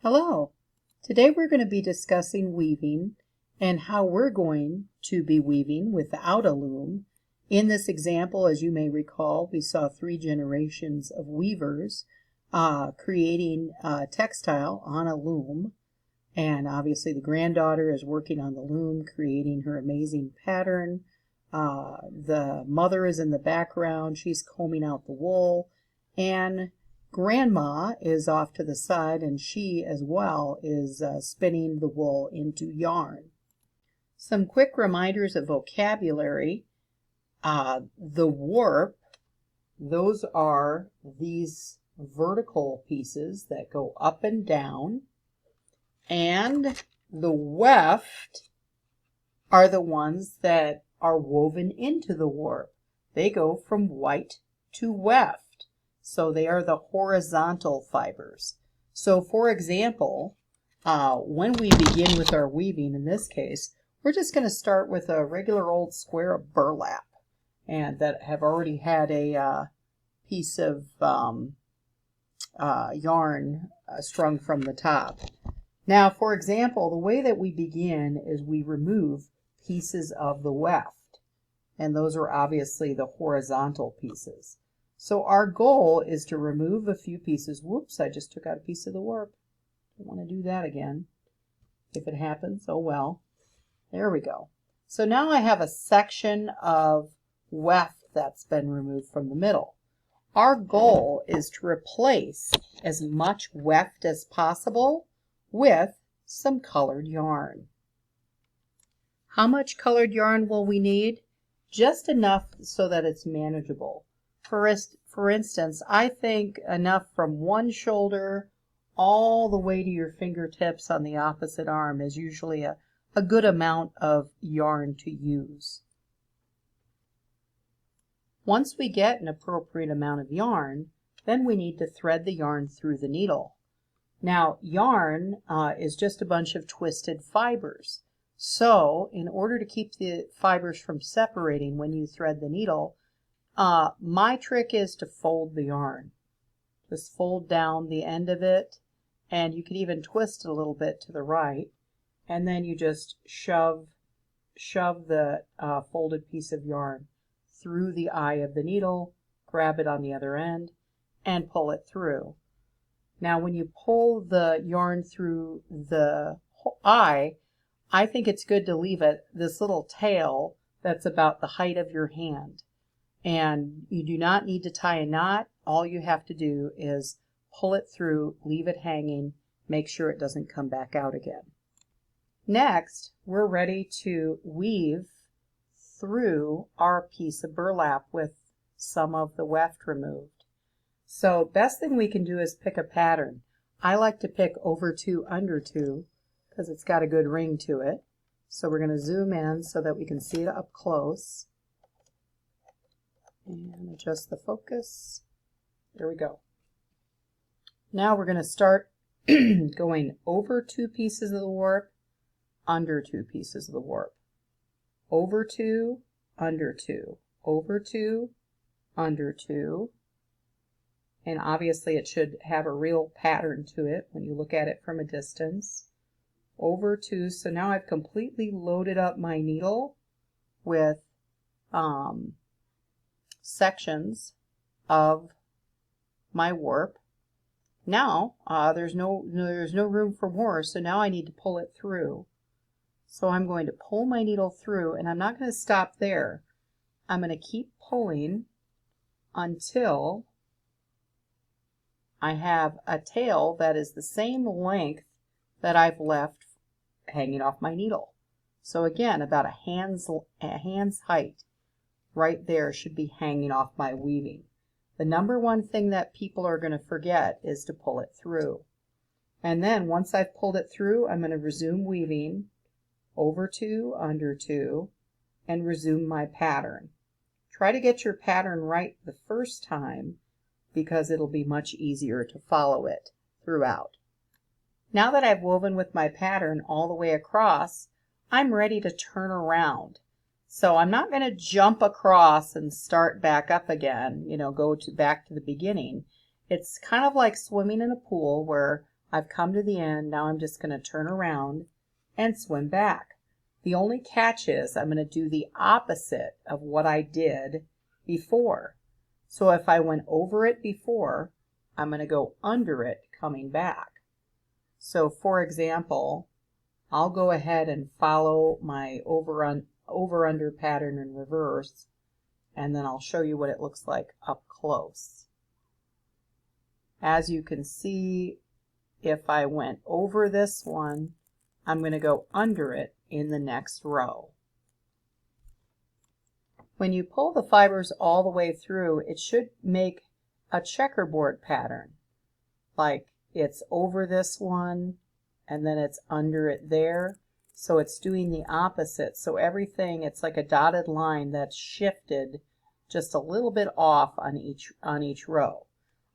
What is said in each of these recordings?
Hello! Today we're going to be discussing weaving and how we're going to be weaving without a loom. In this example, as you may recall, we saw 3 generations of weavers creating textile on a loom. And obviously the granddaughter is working on the loom, creating her amazing pattern. The mother is in the background. She's combing out the wool. And Grandma is off to the side, and she as well is spinning the wool into yarn. Some quick reminders of vocabulary. The warp, those are these vertical pieces that go up and down. And the weft are the ones that are woven into the warp. They go from white to weft. So they are the horizontal fibers. So for example, when we begin with our weaving, in this case, we're just going to start with a regular old square of burlap and that have already had a piece of yarn strung from the top. Now, for example, the way that we begin is we remove pieces of the weft, and those are obviously the horizontal pieces. So our goal is to remove a few pieces. Whoops, I just took out a piece of the warp. Don't want to do that again. If it happens, oh well. There we go. So now I have a section of weft that's been removed from the middle. Our goal is to replace as much weft as possible with some colored yarn. How much colored yarn will we need? Just enough so that it's manageable. For instance, I think enough from one shoulder all the way to your fingertips on the opposite arm is usually a good amount of yarn to use. Once we get an appropriate amount of yarn, then we need to thread the yarn through the needle. Now, yarn is just a bunch of twisted fibers. So, in order to keep the fibers from separating when you thread the needle, my trick is to fold the yarn. Just fold down the end of it, and you can even twist it a little bit to the right, and then you just shove the folded piece of yarn through the eye of the needle, grab it on the other end, and pull it through. Now, when you pull the yarn through the eye, I think it's good to leave it this little tail that's about the height of your hand. And you do not need to tie a knot. All you have to do is pull it through, leave it hanging, make sure it doesn't come back out again. Next, we're ready to weave through our piece of burlap with some of the weft removed. So best thing we can do is pick a pattern. I like to pick over 2, under 2 because it's got a good ring to it. So we're going to zoom in so that we can see it up close. And adjust the focus. There we go. Now we're going to start going over 2 pieces of the warp, under 2 pieces of the warp. Over 2, under 2, over 2, under 2. And obviously it should have a real pattern to it when you look at it from a distance. Over 2, so now I've completely loaded up my needle with sections of my warp. Now there's no room for more, so now I need to pull it through. So I'm going to pull my needle through, and I'm not going to stop there. I'm going to keep pulling until I have a tail that is the same length that I've left hanging off my needle. So again, about a hand's height. Right there should be hanging off my weaving. The number one thing that people are going to forget is to pull it through. And then once I've pulled it through, I'm going to resume weaving, over 2, under 2, and resume my pattern. Try to get your pattern right the first time because it'll be much easier to follow it throughout. Now that I've woven with my pattern all the way across, I'm ready to turn around. So I'm not going to jump across and start back up again, go back to the beginning. It's kind of like swimming in a pool where I've come to the end. Now I'm just going to turn around and swim back. The only catch is I'm going to do the opposite of what I did before. So if I went over it before, I'm going to go under it coming back. So for example, I'll go ahead and follow my over-under pattern in reverse, and then I'll show you what it looks like up close. As you can see, if I went over this one, I'm going to go under it in the next row. When you pull the fibers all the way through, it should make a checkerboard pattern, like it's over this one and then it's under it there. So it's doing the opposite. So everything, it's like a dotted line that's shifted just a little bit off on each row.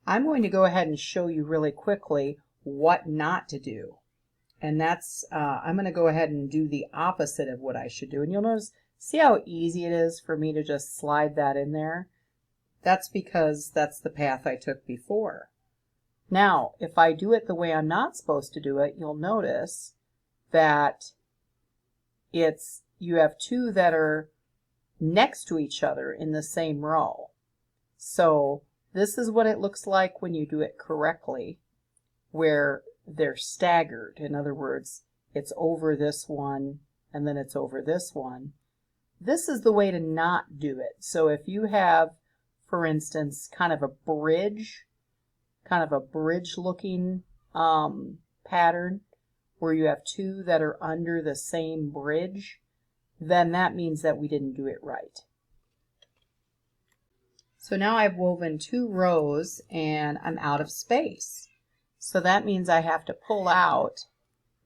I'm going to go ahead and show you really quickly what not to do. And that's, I'm going to go ahead and do the opposite of what I should do. And you'll notice, see how easy it is for me to just slide that in there? That's because that's the path I took before. Now, if I do it the way I'm not supposed to do it, you'll notice that you have two that are next to each other in the same row. So this is what it looks like when you do it correctly, where they're staggered. In other words, it's over this one and then it's over this one. This is the way to not do it. So if you have, for instance, kind of a bridge looking pattern where you have two that are under the same bridge, then that means that we didn't do it right. So now I've woven 2 rows and I'm out of space. So that means I have to pull out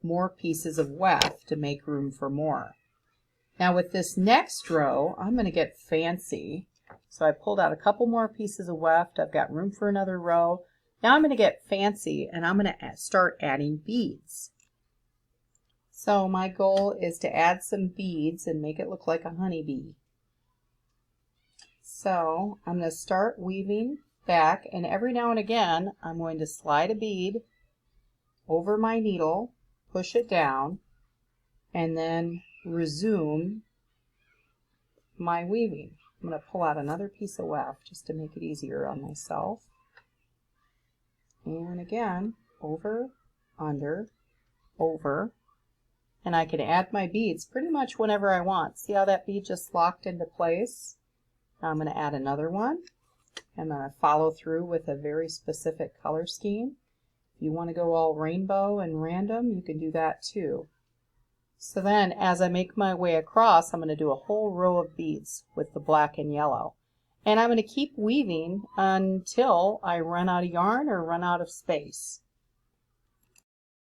more pieces of weft to make room for more. Now with this next row, I'm going to get fancy. So I pulled out a couple more pieces of weft. I've got room for another row. Now I'm going to get fancy and I'm going to start adding beads. So my goal is to add some beads and make it look like a honeybee. So I'm going to start weaving back, and every now and again I'm going to slide a bead over my needle, push it down, and then resume my weaving. I'm going to pull out another piece of weft just to make it easier on myself. And again, over, under, over. And I can add my beads pretty much whenever I want. See how that bead just locked into place? Now I'm going to add another one. I'm going to follow through with a very specific color scheme. If you want to go all rainbow and random, you can do that too. So then as I make my way across, I'm going to do a whole row of beads with the black and yellow. And I'm going to keep weaving until I run out of yarn or run out of space.